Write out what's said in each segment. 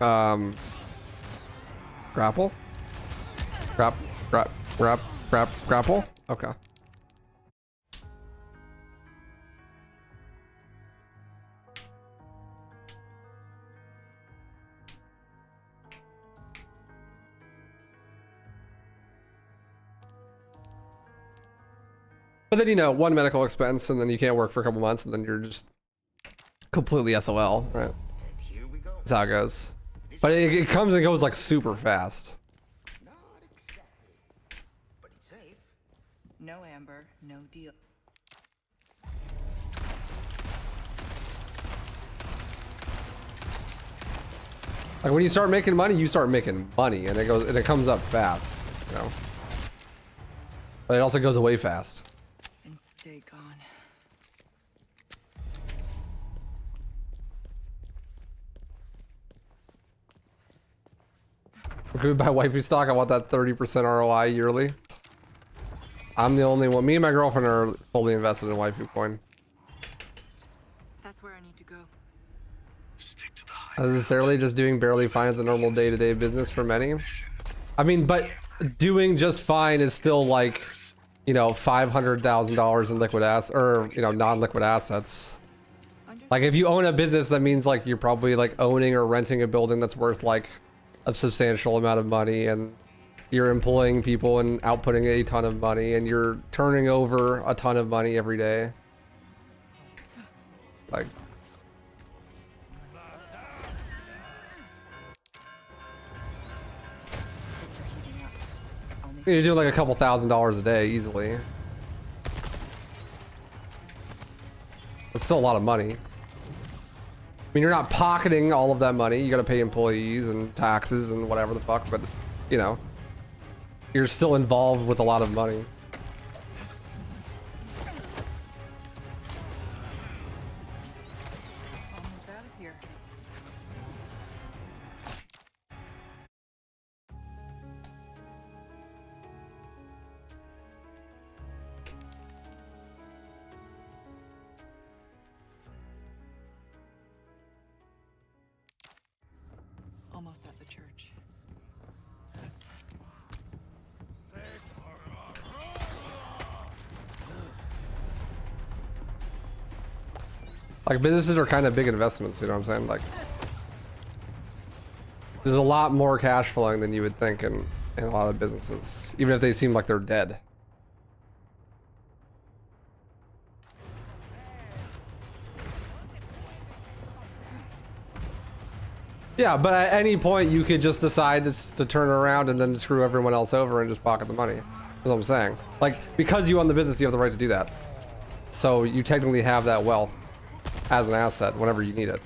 Grapple? Grapple? Okay. But then, you know, one medical expense and then you can't work for a couple months and then you're just completely SOL, right? That's how it goes. But it comes and goes like super fast. Not exactly, but it's safe. No Amber, no deal. Like when you start making money, you start making money and it comes up fast, you know? But it also goes away fast. And stay gone. Could we buy waifu stock? I want that 30% ROI yearly. I'm the only one. Me and my girlfriend are fully invested in waifu coin. That's where I need to go. Stick to the Not necessarily just doing barely fine is a normal day-to-day business for many. I mean, but doing just fine is still like, you know, $500,000 in liquid assets or, you know, non-liquid assets. Like if you own a business, that means like you're probably like owning or renting a building that's worth like a substantial amount of money, and you're employing people and outputting a ton of money, and you're turning over a ton of money every day. Like, you're doing like a couple $1,000s a day easily. It's still a lot of money. I mean, you're not pocketing all of that money. You gotta pay employees and taxes and whatever the fuck, but you know, you're still involved with a lot of money. Almost out of here. Almost at the church. Like businesses are kind of big investments, you know what I'm saying? Like there's a lot more cash flowing than you would think in a lot of businesses, even if they seem like they're dead. Yeah, but at any point you could just decide to turn around and then screw everyone else over and just pocket the money. That's what I'm saying. Like, because you own the business, you have the right to do that. So you technically have that wealth as an asset whenever you need it.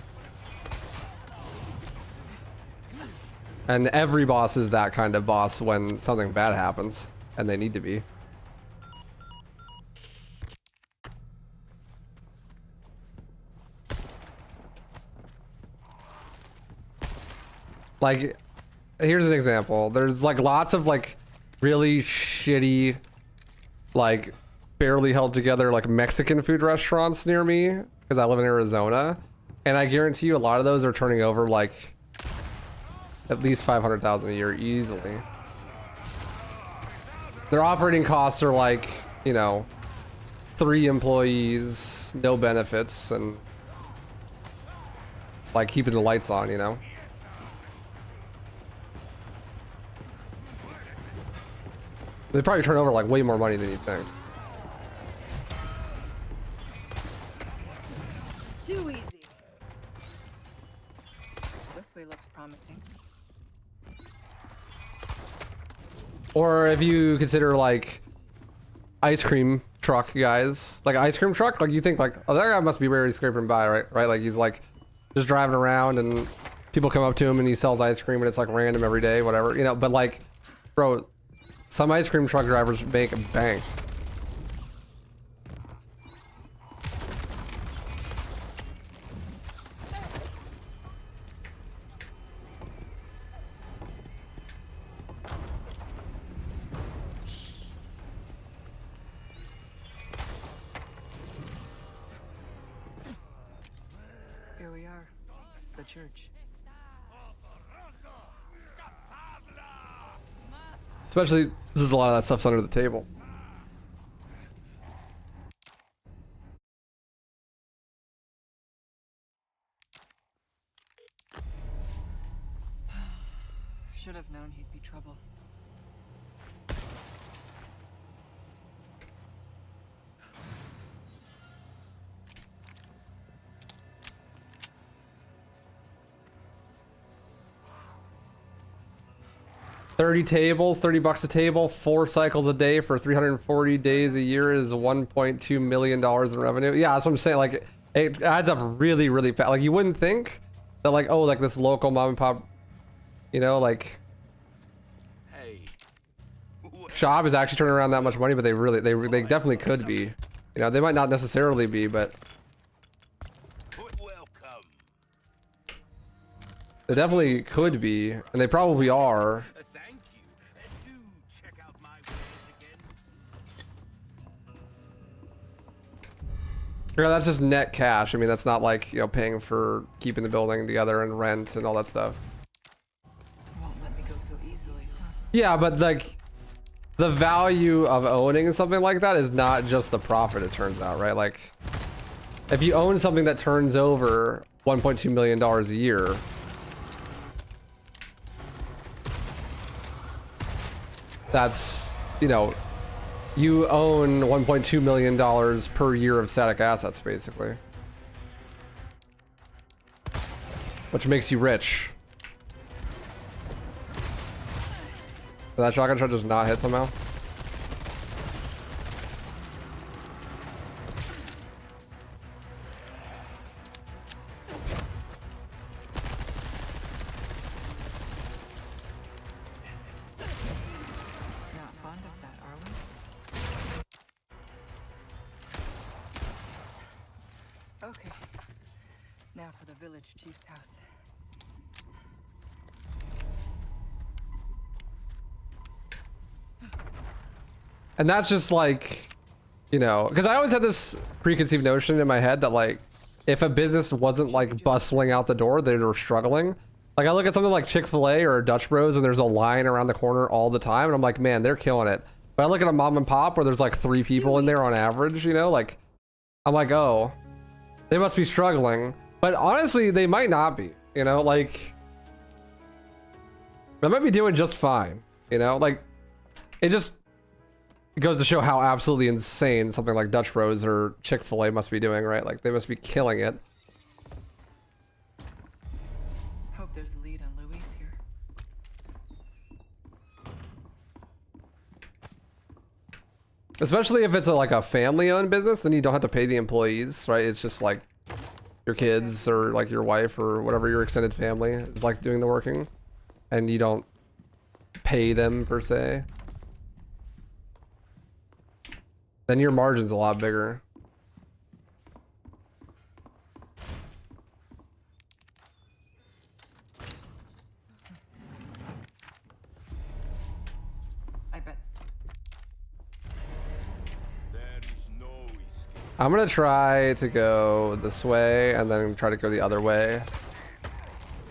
And every boss is that kind of boss when something bad happens, and they need to be. Like, here's an example. There's like lots of like really shitty, like barely held together like Mexican food restaurants near me because I live in Arizona, and I guarantee you a lot of those are turning over like at least 500,000 a year easily. Their operating costs are like, you know, 3 employees, no benefits, and like keeping the lights on, you know. They probably turn over like way more money than you'd think. Too easy. This way looks promising. Or if you consider like ice cream truck guys, like ice cream truck, like you think like, oh, that guy must be rarely scraping by, right? Like he's like just driving around and people come up to him and he sells ice cream and it's like random every day, whatever, you know. But like, bro, some ice cream truck drivers make bank. Here we are. The church. Especially, this is a lot of that stuff's under the table. Should have known he'd be trouble. $30 a table, 4 cycles a day for 340 days a year is $1.2 million in revenue. Yeah, that's what I'm saying. Like, it adds up really, really fast. Like, you wouldn't think that, like, oh, like this local mom and pop, you know, like, shop is actually turning around that much money, but they really, they definitely could be. You know, they might not necessarily be, but they definitely could be, and they probably are. Yeah, that's just net cash. I mean, that's not like, you know, paying for keeping the building together and rent and all that stuff. Won't let me go so easily, huh? Yeah, but like, the value of owning something like that is not just the profit, it turns out, right? Like, if you own something that turns over $1.2 million a year, that's, you know, you own $1.2 million per year of static assets, basically. Which makes you rich. Did that shotgun shot just not hit somehow? Not fond of that, are we? Okay. Now for the village chief's house. And that's just like, you know, because I always had this preconceived notion in my head that like, if a business wasn't like bustling out the door, they were struggling. Like I look at something like Chick-fil-A or Dutch Bros and there's a line around the corner all the time and I'm like, man, they're killing it. But I look at a mom and pop where there's like 3 people in there on average, you know, like, I'm like, oh, they must be struggling. But honestly, they might not be, you know, like, they might be doing just fine, you know, like, it goes to show how absolutely insane something like Dutch Bros or Chick-fil-A must be doing, right? Like, they must be killing it. Hope there's a lead on Louise here. Especially if it's like a family-owned business, then you don't have to pay the employees, right? It's just like your kids or like your wife or whatever your extended family is like doing the working, and you don't pay them per se. Then your margin's a lot bigger. I bet. I'm gonna try to go this way and then try to go the other way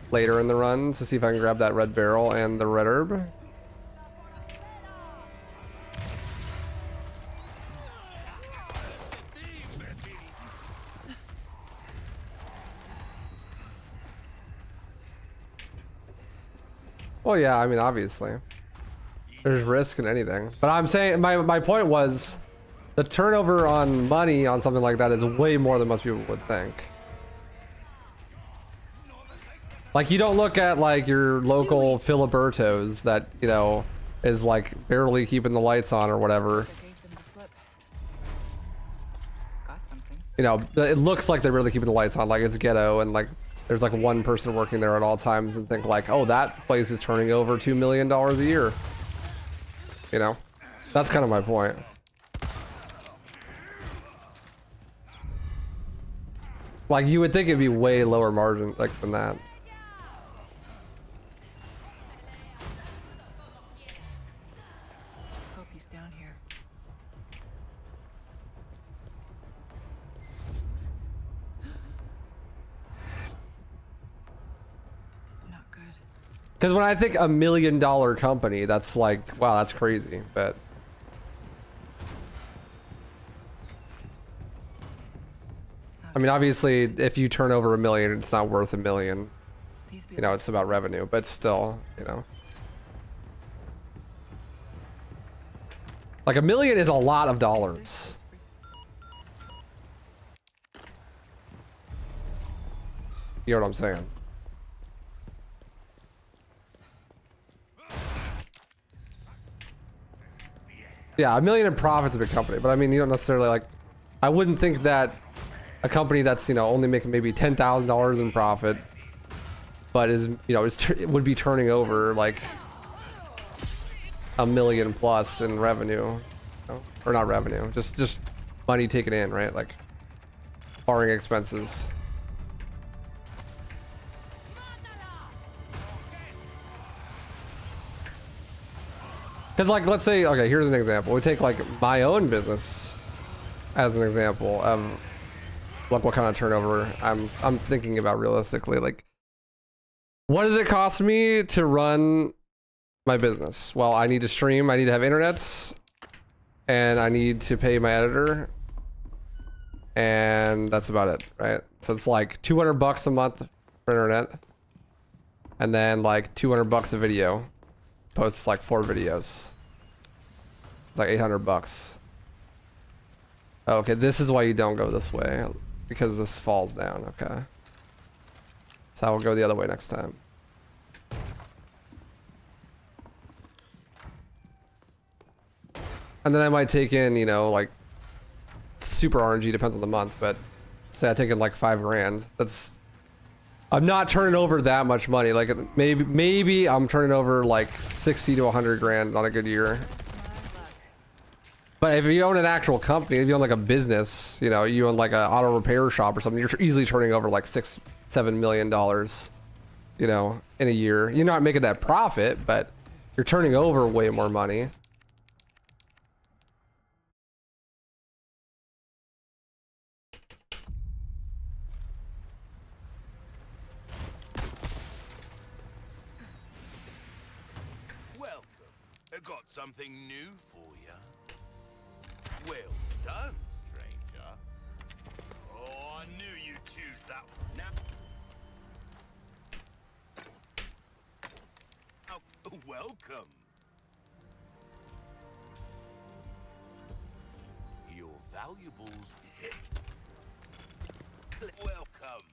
later in the run to see if I can grab that red barrel and the red herb. Well, yeah, I mean, obviously. There's risk in anything. But I'm saying, my point was, the turnover on money on something like that is way more than most people would think. Like, you don't look at, like, your local Filiberto's that, you know, is, like, barely keeping the lights on or whatever. I gave them the slip. Got something. You know, it looks like they're really keeping the lights on, like, it's ghetto, and, like, there's, like, one person working there at all times and think, like, oh, that place is turning over $2 million a year. You know? That's kind of my point. Like, you would think it'd be way lower margin, like, than that. Hope he's down here. Not good. Because when I think $1 million company, that's like, wow, that's crazy. But I mean, obviously, if you turn over $1 million, it's not worth $1 million. You know, it's about revenue, but still, you know. Like $1 million is a lot of dollars. You know what I'm saying? Yeah, $1 million in profit's a big company, but I mean, you don't necessarily like. I wouldn't think that a company that's, you know, only making maybe $10,000 in profit, but is, you know, would be turning over like $1 million plus in revenue, you know? Or not revenue, just money taken in, right? Like barring expenses. Because like, let's say, okay, here's an example. We take like my own business as an example of like what kind of turnover I'm thinking about realistically. Like, what does it cost me to run my business? Well, I need to stream, I need to have internet, and I need to pay my editor, and that's about it, right? So it's like $200 a month for internet, and then like $200 a video. Posts like 4 videos. It's like $800. Oh, okay, this is why you don't go this way, because this falls down. Okay, so I will go the other way next time. And then I might take in, you know, like super RNG, depends on the month, but say I take in like 5 grand. That's, I'm not turning over that much money. Like maybe I'm turning over like 60 to 100 grand on a good year. But if you own an actual company, if you own like a business, you know, you own like an auto repair shop or something, you're easily turning over like $6-7 million, you know, in a year. You're not making that profit, but you're turning over way more money. Got something new for you. Well done, stranger. Oh, I knew you'd choose that one. Now, oh, welcome. Your valuables. Welcome.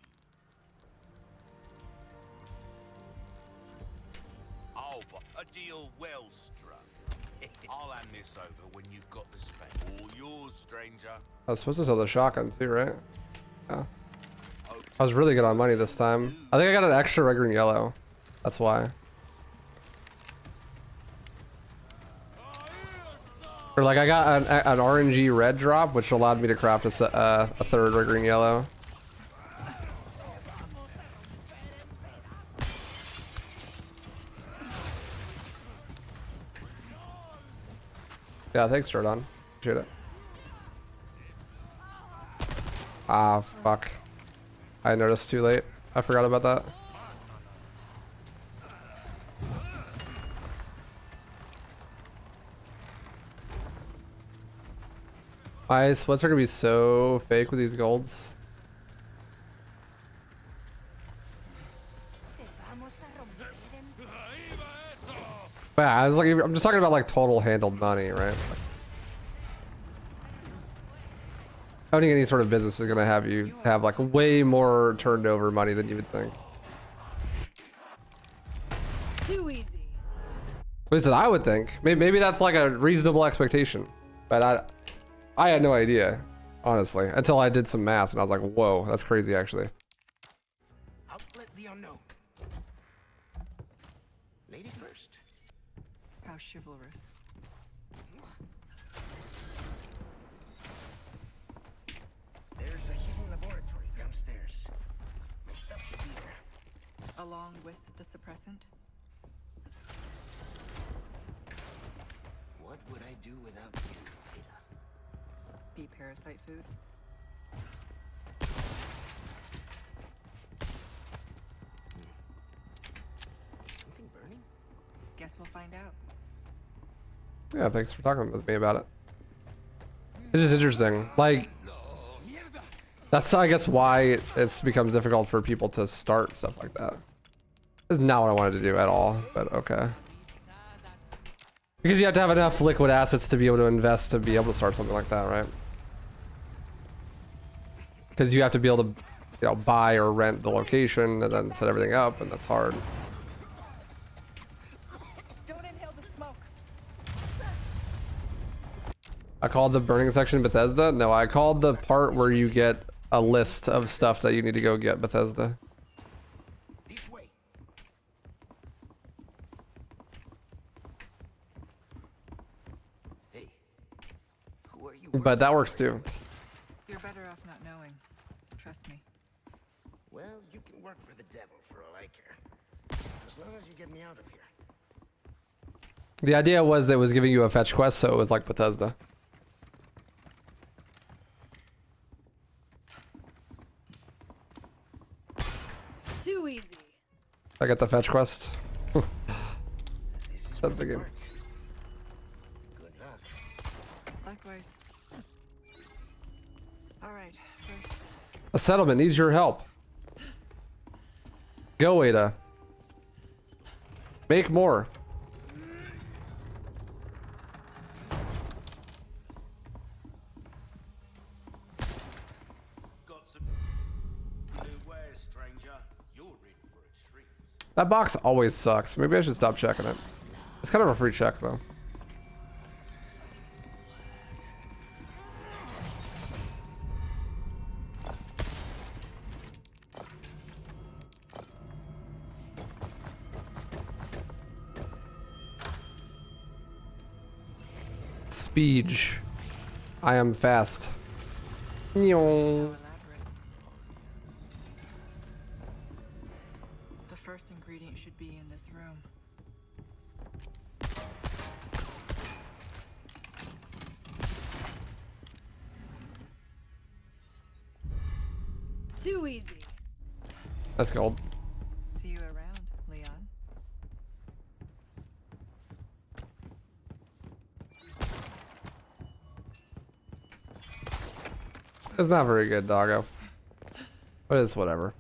Oh, a deal well struck. I'll hand this over when you've got the space. All yours, stranger. I was supposed to sell the shotgun too, right? Yeah. I was really good on money this time. I think I got an extra red, green, yellow. That's why. Or like I got an RNG red drop, which allowed me to craft a 3rd red, green, yellow. Yeah, thanks, Jordan. Appreciate it. Ah, fuck. I noticed too late. I forgot about that. My splits are gonna be so fake with these golds. But yeah, I was like, I'm just talking about like total handled money, right? Owning any sort of business is gonna have you have like way more turned over money than you would think. Too easy. At least that I would think. Maybe that's like a reasonable expectation, but I had no idea, honestly, until I did some math and I was like, whoa, that's crazy actually. Outlet the unknown. Ladies first. How chivalrous. There's a hidden laboratory downstairs. My stuff should be there. Along with the suppressant? What would I do without you, Ada? Be parasite food? Something burning. Guess we'll find out. Yeah, thanks for talking with me about it. It's just interesting. Like, that's I guess why it's becomes difficult for people to start stuff like that. This is not what I wanted to do at all, but okay. Because you have to have enough liquid assets to be able to invest to be able to start something like that, right? Because you have to be able to, you know, buy or rent the location and then set everything up, and that's hard. Don't inhale the smoke. I called the burning section Bethesda? No, I called the part where you get a list of stuff that you need to go get Bethesda. This way. Hey, who are you? But that works too. You're better off not knowing. Trust me. Well, you can work for the devil for all I care. As long as you get me out of here. The idea was that it was giving you a fetch quest, so it was like Bethesda. Too easy. I got the fetch quest. This is That's the where it game. works. Good luck. Likewise. All right. First, A settlement needs your help. Go, Ada. Make more. Got some new wares, stranger. You're in for a treat. That box always sucks. Maybe I should stop checking it. It's kind of a free check, though. Speed. I am fast. how Meow. elaborate. The first ingredient should be in this room. Too easy. That's gold. See you around, Leon. It's not very good, doggo. But it's whatever.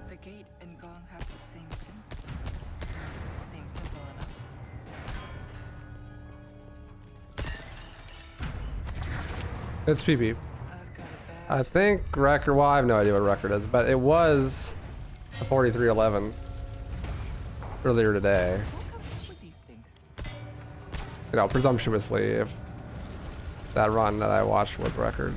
The gate and gong have the same symbol. Seems simple enough. It's PP. I've got a bad I think record. Well, I have no idea what record is, but it was a 4311 earlier today. Who comes up with these things? You know, presumptuously, if that run that I watched was record.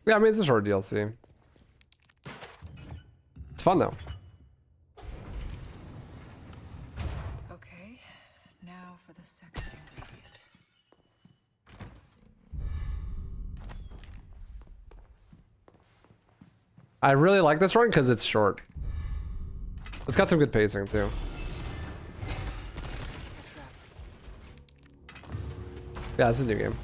Yeah, I mean, it's a short DLC. It's fun though. Okay, now for the second ingredient. I really like this run because it's short. It's got some good pacing too. Yeah, it's a new game.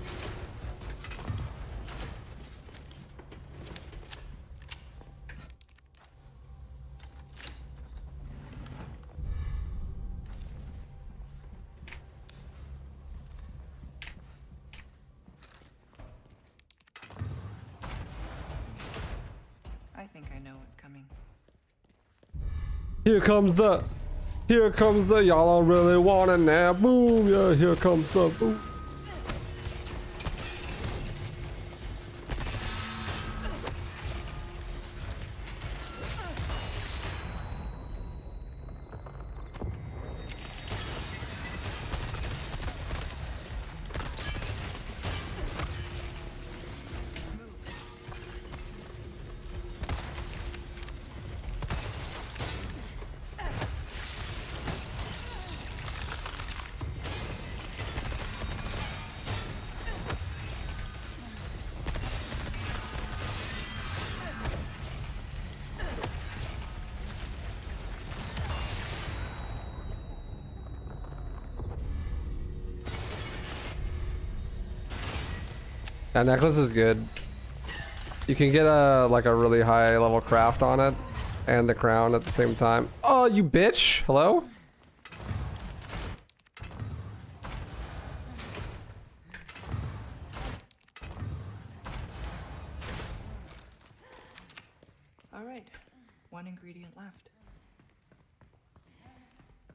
I think I know what's coming. Here comes the y'all don't really want it now. Boom, yeah, here comes the boom. That necklace is good. You can get a like a really high level craft on it and the crown at the same time. Oh, you bitch. Hello? All right, one ingredient left.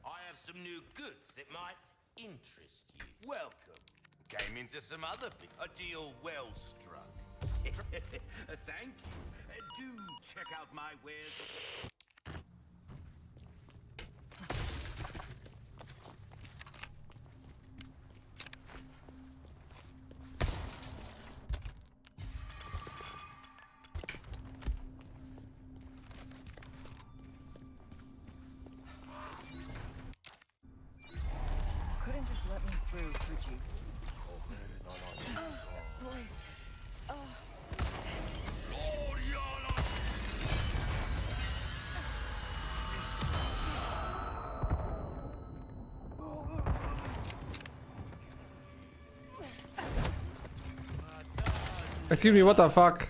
I have some new goods that might interest you. Welcome. Came into some other a deal well struck. Thank you. Do check out my wares. Couldn't just let me through, could you? Boys. Excuse me, what the fuck?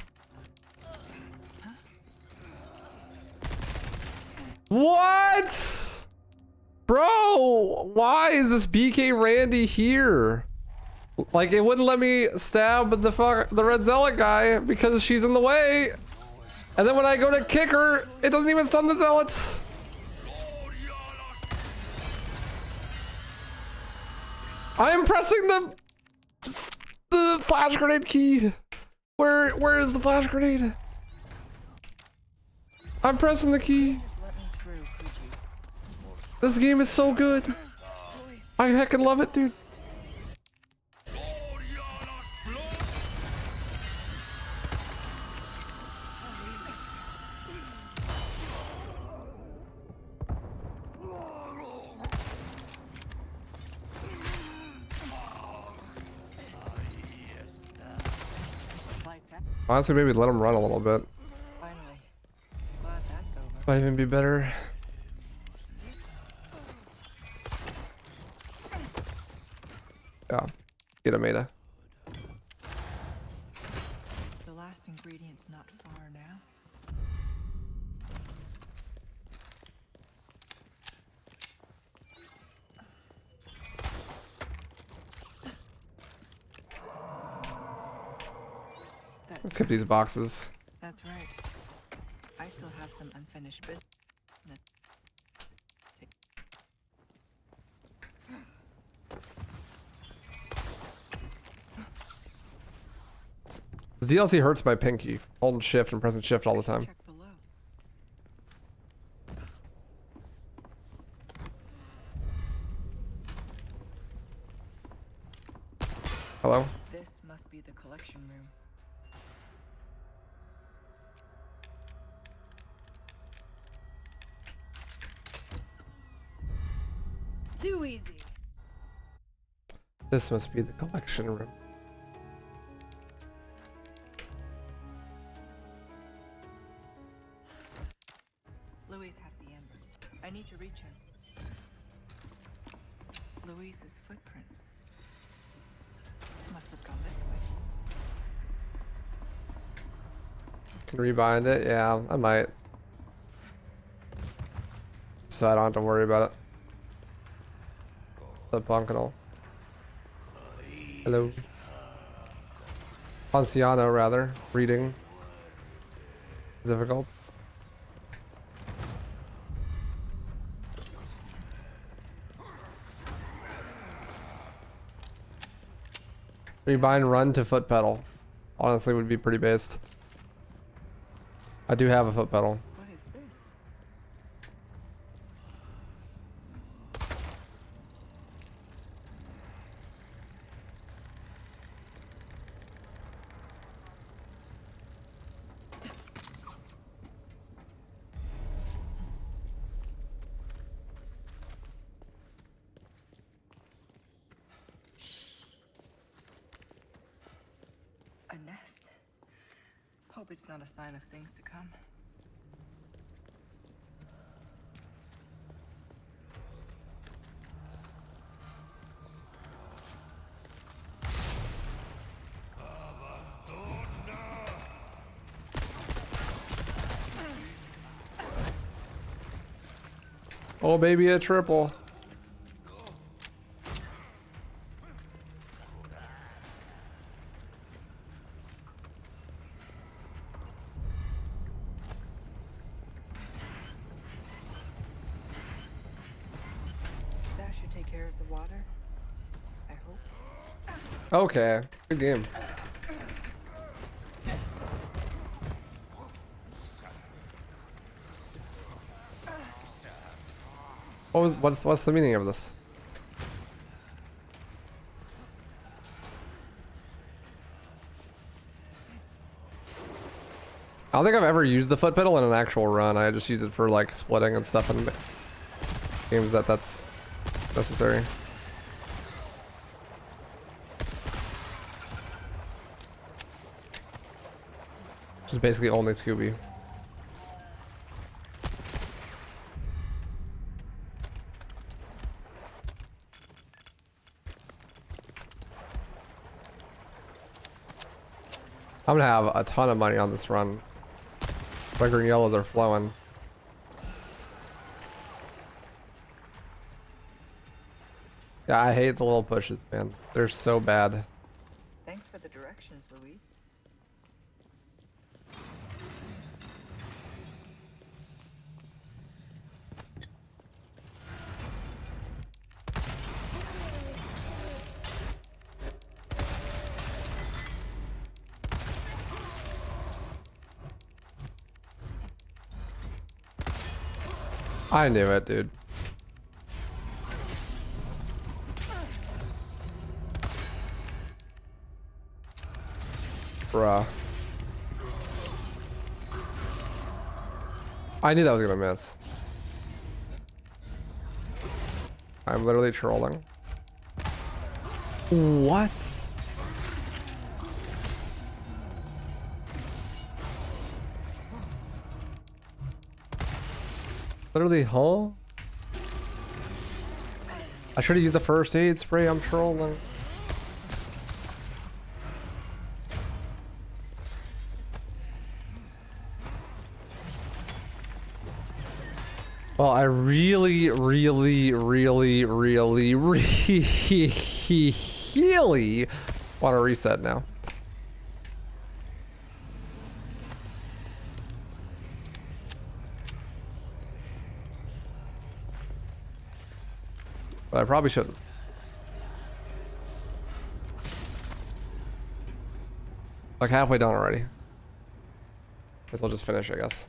What? Bro, why is this BK Randy here? Like, it wouldn't let me stab the red zealot guy because she's in the way. And then when I go to kick her, it doesn't even stun the zealots. I am pressing the flash grenade key. Where is the flash grenade? I'm pressing the key. Just let me through, could you? This game is so good. I heckin' love it, dude. Lights out. Honestly, maybe let him run a little bit. Finally. Glad that's over. Might even be better. Yeah, get him, Ada. The last ingredient's not far now. Let's skip these boxes. That's right. I still have some unfinished business. The DLC hurts my pinky. Holding shift and pressing shift all the time. Check below. Hello? This must be the collection room. Too easy. This must be the collection room. Louise has the ember. I need to reach him. Louise's footprints. Must have gone this way. Can rebind it? Yeah, I might. So I don't have to worry about it. The punk and all. Hello. Ponciano, rather. Reading. Difficult. Rebind run to foot pedal. Honestly, would be pretty based. I do have a foot pedal. What is this? A nest. Hope it's not a sign of things to come. Oh baby, a triple. That should take care of the water. I hope. Okay, good game. What's the meaning of this? I don't think I've ever used the foot pedal in an actual run. I just use it for like splitting and stuff in games that's necessary. Just basically only Scooby. I'm gonna have a ton of money on this run. My green yellows are flowing. Yeah, I hate the little pushes, man. They're so bad. Thanks for the directions, Luis. I knew it, dude. Bruh. I knew that was gonna miss. I'm literally trolling. What? Literally, huh? I should have used the first aid spray. I'm trolling. Well, I really want to reset now. But I probably shouldn't. Like halfway done already. Guess I'll just finish, I guess.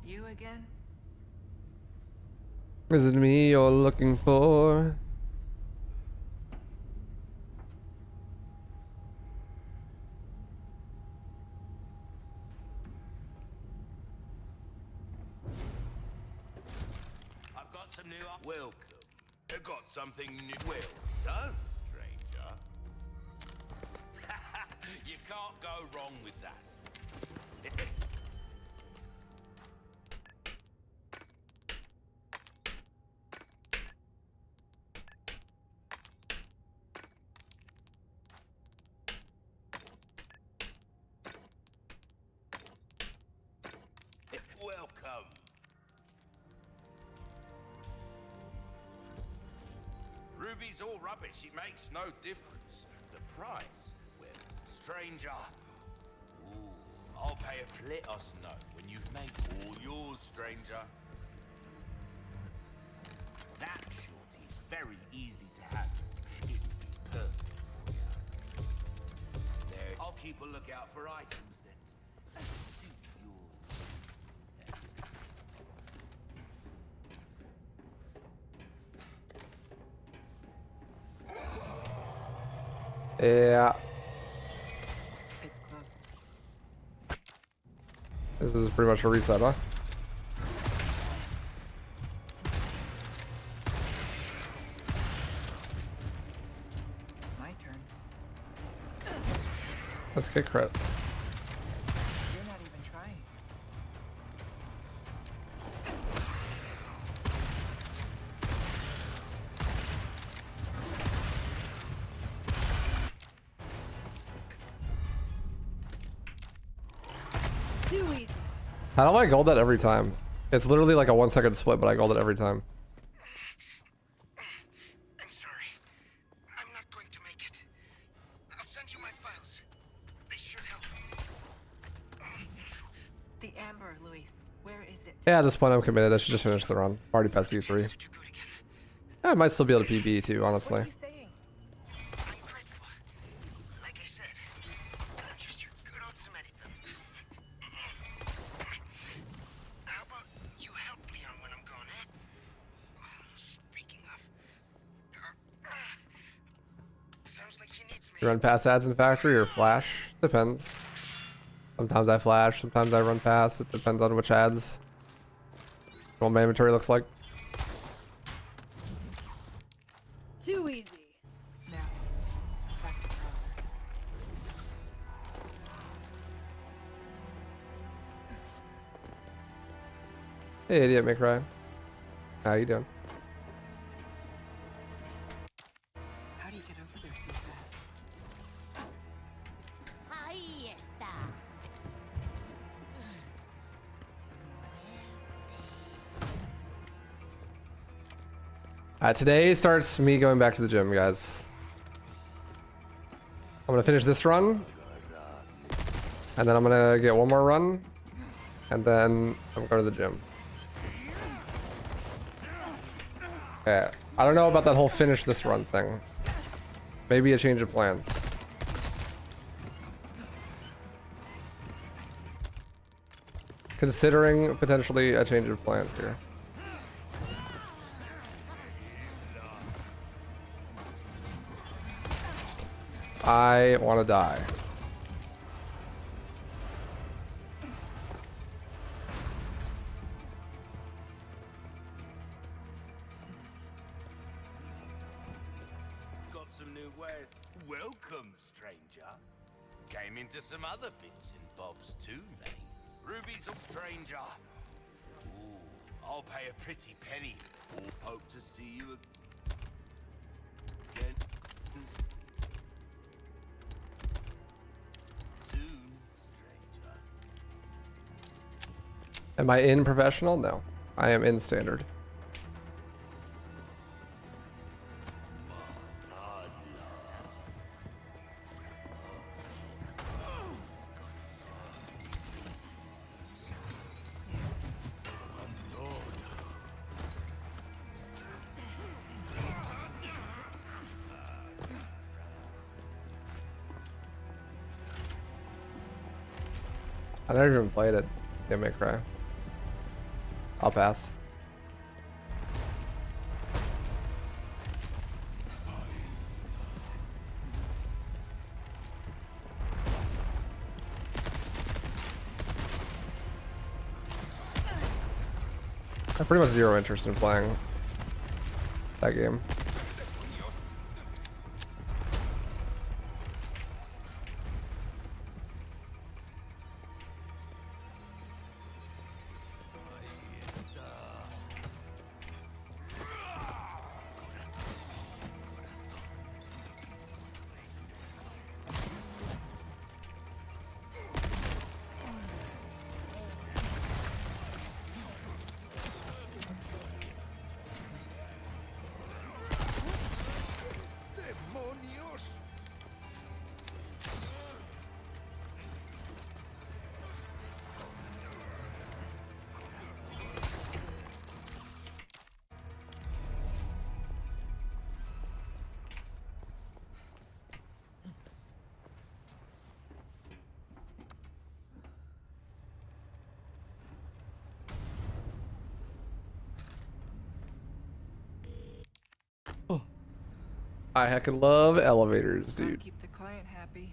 You again? Is it me you're looking for? I've got some new. Welcome. I've got something new. Well done, stranger. You can't go wrong with that. Welcome. Ruby's all rubbish. It makes no difference. The price, well, stranger. Ooh, I'll pay a let us know when you've made all yours, stranger. That shorty's very easy to handle. It would be perfect for you. There, I'll keep a lookout for items that suit yours. Yeah. It's close. This is pretty much a reset, huh? My turn. Let's get crit. You're not even How do I gold that every time? It's literally like a 1 second split, but I gold it every time. I'm sorry. I'm not going to make it. I'll send you my files. They should help. The amber, Luis. Where is it? Yeah, at this point I'm committed. I should just finish the run. Already past C3. To do good again. Yeah, I might still be able to PB too, What honestly. are you saying? I'm grateful. Like I said, I'm just your good old Samaritan. How about you help Leon when I'm gone, eh? Speaking of... sounds like he needs me. You run past ads in factory or flash? Depends. Sometimes I flash, sometimes I run past. It depends on which ads. What my inventory looks like. Too easy. Now, back to the browser. Hey, idiot McRae. How you doing? How do you get over there so fast? Ahí está. Today starts me going back to the gym, guys. I'm gonna finish this run, and then I'm gonna get one more run, and then I'm going to the gym. Okay, I don't know about that whole finish this run thing. Maybe a change of plans. Considering potentially a change of plans here. I want to die. Got some new wares. Welcome, stranger. Came into some other bits and bobs too, mate. Ruby's a stranger. Ooh, I'll pay a pretty penny. Hope to see you again soon, stranger. Am I in professional? No. I am in standard. I never even played it. Get me cry. I'll pass. I have pretty much zero interest in playing that game. I heckin' love elevators, Gotta dude. keep the client happy.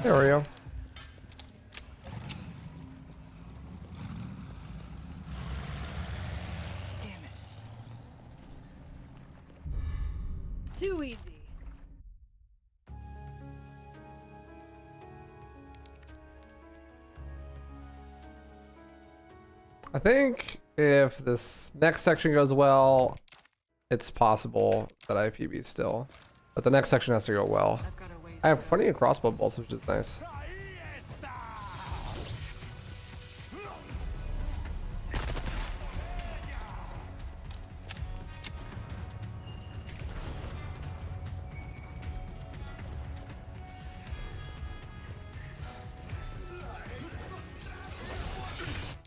There we go. Damn it. Too easy. I think if this next section goes well, it's possible that I PB still. But the next section has to go well. I've got a ways I have to plenty of crossbow bolts, which is nice.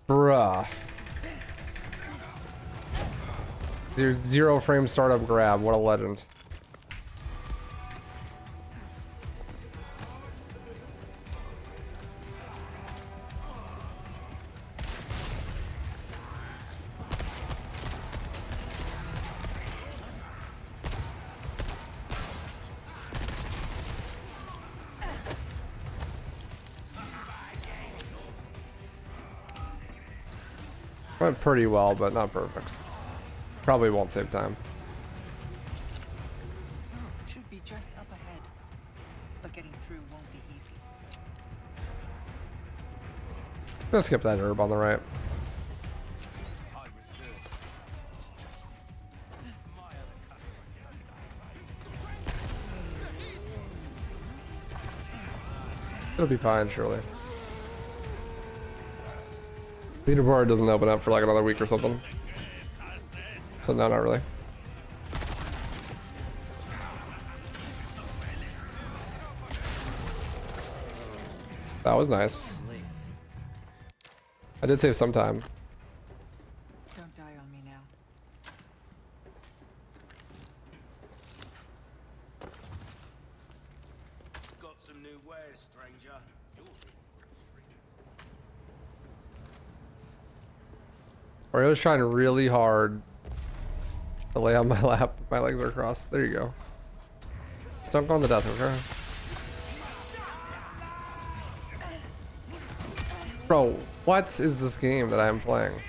Bruh. Zero frame startup grab. What a legend. Went pretty well, but not perfect. Probably won't save time. should be just up ahead. But getting through won't be easy. I'm gonna skip that herb on the right. It'll be fine, surely. Leaderboard doesn't open up for like another week or something. So no, not really. That was nice. I did save some time. Don't die on me now. Got some new wares, stranger. Orio's trying really hard to lay on my lap. My legs are crossed. There you go. Just don't go on the death, okay? Bro, what is this game that I am playing?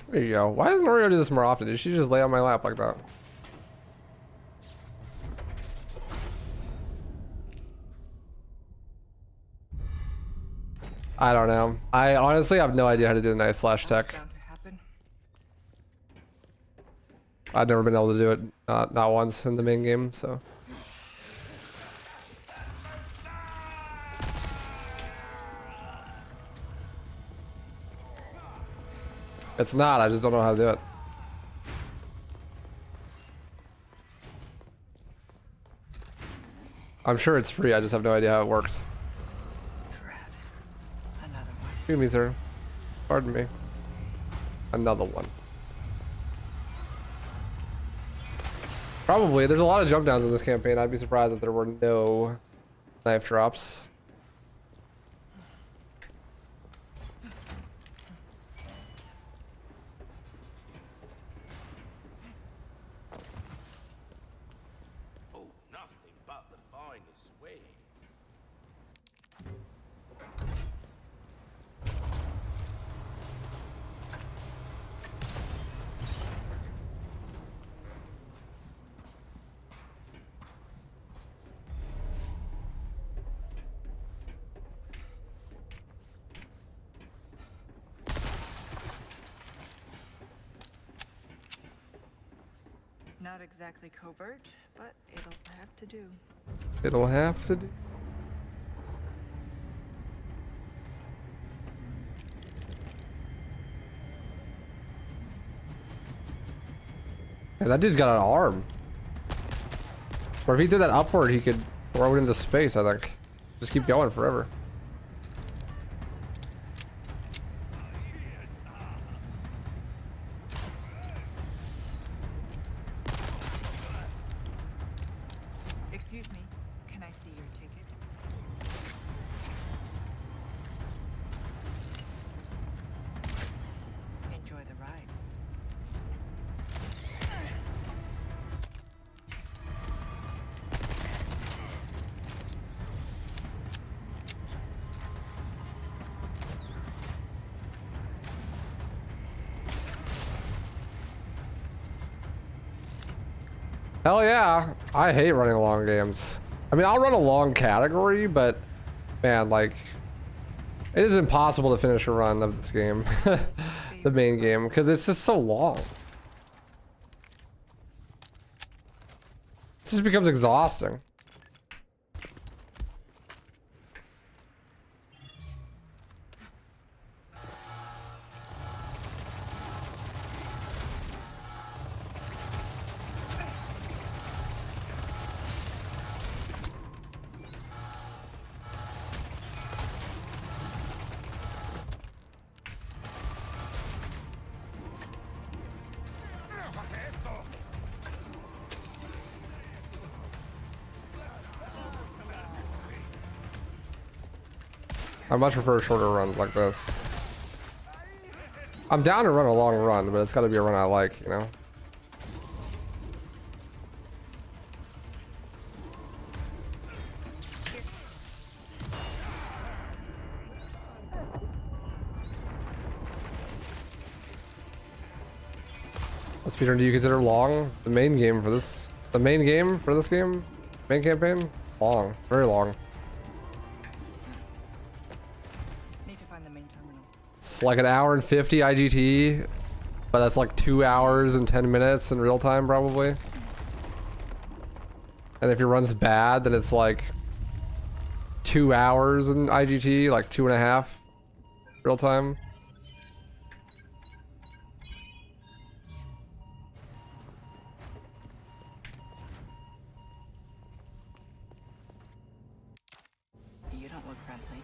There you go. Why doesn't Oreo do this more often? Did she just lay on my lap like that? I don't know. I honestly have no idea how to do the knife slash That's tech. bound to happen. I've never been able to do it, not once in the main game, so. It's not, I just don't know how to do it. I'm sure it's free, I just have no idea how it works. Drat. Another one. Excuse me, sir. Pardon me. Another one. Probably. There's a lot of jump downs in this campaign. I'd be surprised if there were no knife drops. Oh, nothing but the finest wares. Not exactly covert, but it'll have to do. It'll have to do. Yeah, that dude's got an arm. Or if he did that upward, he could We're out into space, I think. Just keep going forever. Excuse me, can I see your ticket? Enjoy the ride. Hell yeah. I hate running long games. I mean, I'll run a long category, but man, like, it is impossible to finish a run of this game. The main game, because it's just so long. It just becomes exhausting. I much prefer shorter runs like this. I'm down to run a long run, but it's got to be a run I like, you know? What speedrun do you consider long? The main game for this game? Main campaign? Long. Very long. Need to find the main terminal. It's like an hour and 50 IGT, but that's like 2 hours and 10 minutes in real time probably. And if your run's bad, then it's like 2 hours in IGT, like 2.5 real time. You don't look friendly.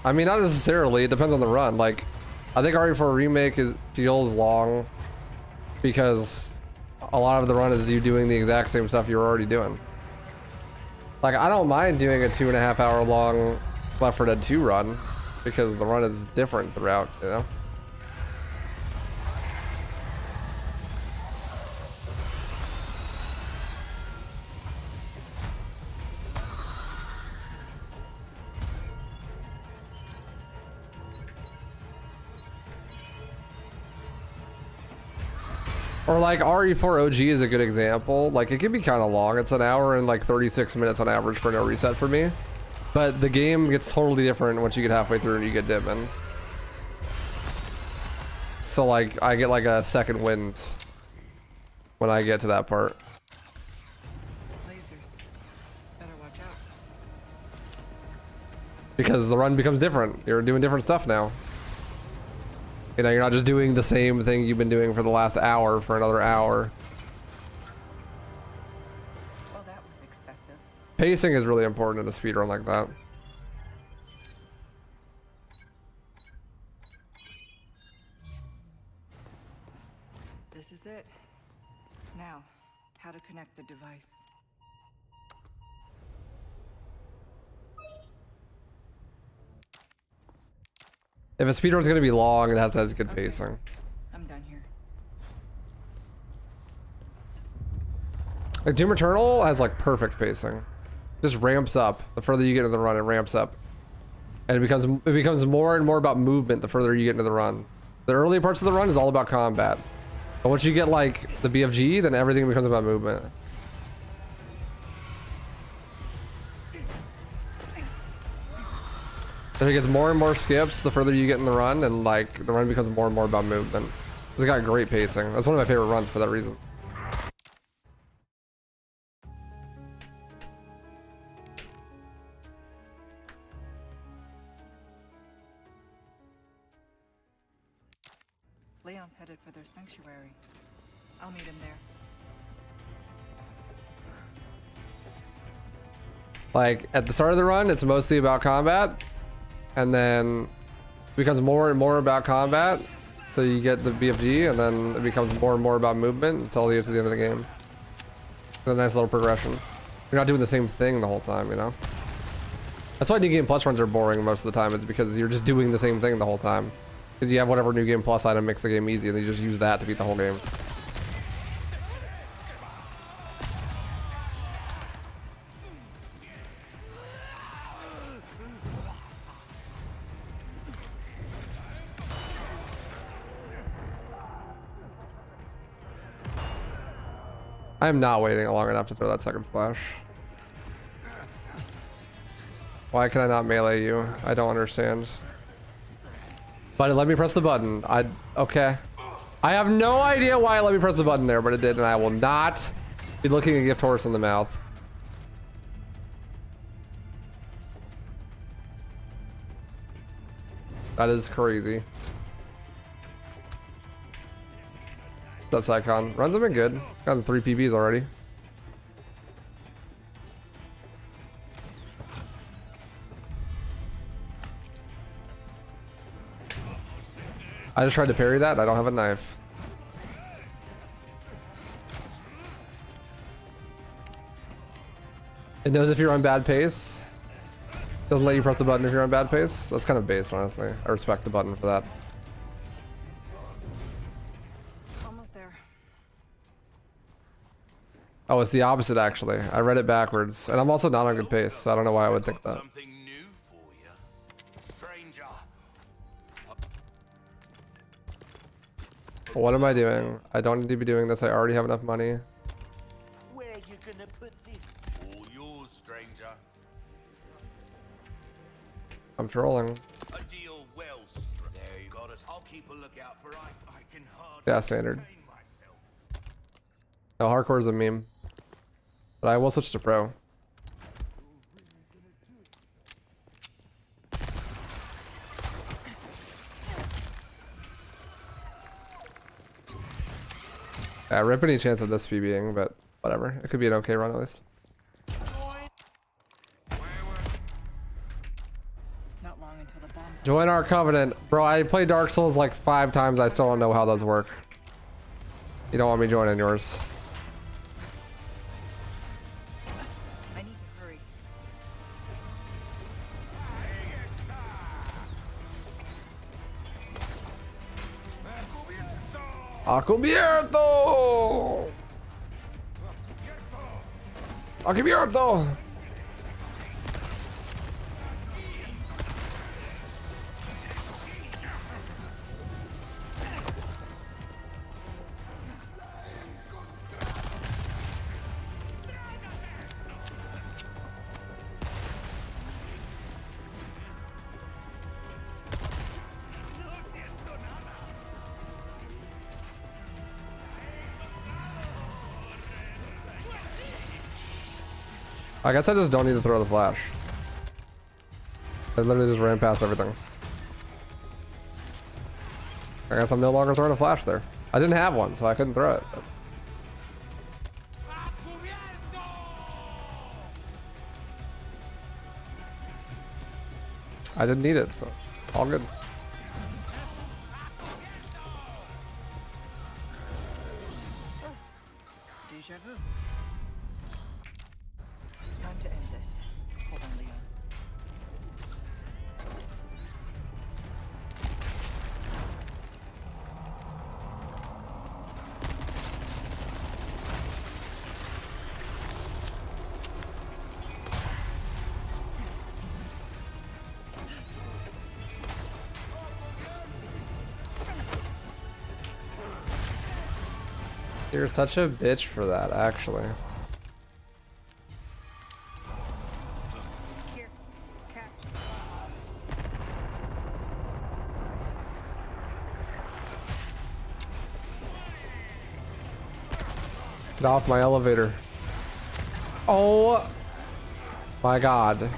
I mean, not necessarily. It depends on the run. Like, I think RE4 Remake feels long because a lot of the run is you doing the exact same stuff you're already doing. Like, I don't mind doing a 2.5 hour long Left 4 Dead 2 run because the run is different throughout, you know? Or like RE4 OG is a good example. Like, it can be kind of long. It's an hour and like 36 minutes on average for no reset for me. But the game gets totally different once you get halfway through and you get dipping. So like, I get like a second wind when I get to that part. Lasers. Better watch out. Because the run becomes different. You're doing different stuff now. You know, you're not just doing the same thing you've been doing for the last hour for another hour. Well, that was excessive. Pacing is really important in a speedrun like that. This is it. Now, how to connect the device. If a speedrun's gonna be long, it has to have good pacing. I'm done here. Like Doom Eternal has like perfect pacing. Just ramps up. The further you get into the run, it ramps up. And it becomes more and more about movement the further you get into the run. The early parts of the run is all about combat. But once you get like the BFG, then everything becomes about movement. And it gets more and more skips the further you get in the run, and like the run becomes more and more about movement. It's got great pacing. That's one of my favorite runs for that reason. Leon's headed for their sanctuary. I'll meet him there. Like at the start of the run, it's mostly about combat, and then it becomes more and more about combat. So you get the BFG, and then it becomes more and more about movement until you get to the end of the game. It's a nice little progression. You're not doing the same thing the whole time, you know? That's why New Game Plus runs are boring most of the time. It's because you're just doing the same thing the whole time. Because you have whatever New Game Plus item makes the game easy, and you just use that to beat the whole game. I am not waiting long enough to throw that second flash. Why can I not melee you? I don't understand. But it let me press the button. Okay. I have no idea why it let me press the button there, but it did, and I will not be looking a gift horse in the mouth. That is crazy. What's up, Psychon? Runs have been good. Gotten 3 PBs already. I just tried to parry that. I don't have a knife. It knows if you're on bad pace. Doesn't let you press the button if you're on bad pace. That's kind of based, honestly. I respect the button for that. Almost there. Oh, it's the opposite, actually. I read it backwards. And I'm also not on good pace, so I don't know why I would think that. Something new for you, stranger. What am I doing? I don't need to be doing this. I already have enough money. Where you gonna put this? All yours, stranger. I'm trolling. A deal well struck. There you got us. I'll keep a lookout for I can hardly Yeah, standard. contain myself. No, hardcore is a meme. But I will switch to pro. Yeah, rip any chance of this PBing, but whatever. It could be an okay run at least. Not long until the bombs. Join our covenant. Bro, I played Dark Souls like 5 times. I still don't know how those work. You don't want me joining yours. I need to hurry. ¡A cubierto! ¡A cubierto! I guess I just don't need to throw the flash. I literally just ran past everything. I guess I'm no longer throwing a flash there. I didn't have one, so I couldn't throw it. But... I didn't need it, so all good. Deja vu. Time to end this. Hold on, Leon. You're such a bitch for that, actually. Here. Catch. Get off my elevator. Oh my god.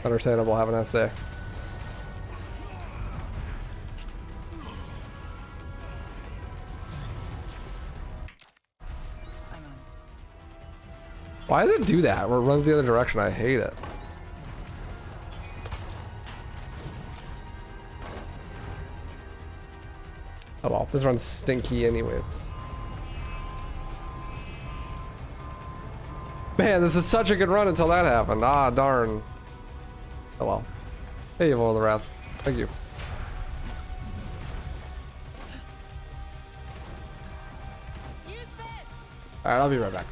Understandable. Have a nice day. I'm on. Why does it do that? Where it runs the other direction? I hate it. Oh well, this runs stinky anyways. Man, this is such a good run until that happened. Ah, darn. Oh well. Hey, Evil of the Wrath. Thank you. Alright, I'll be right back.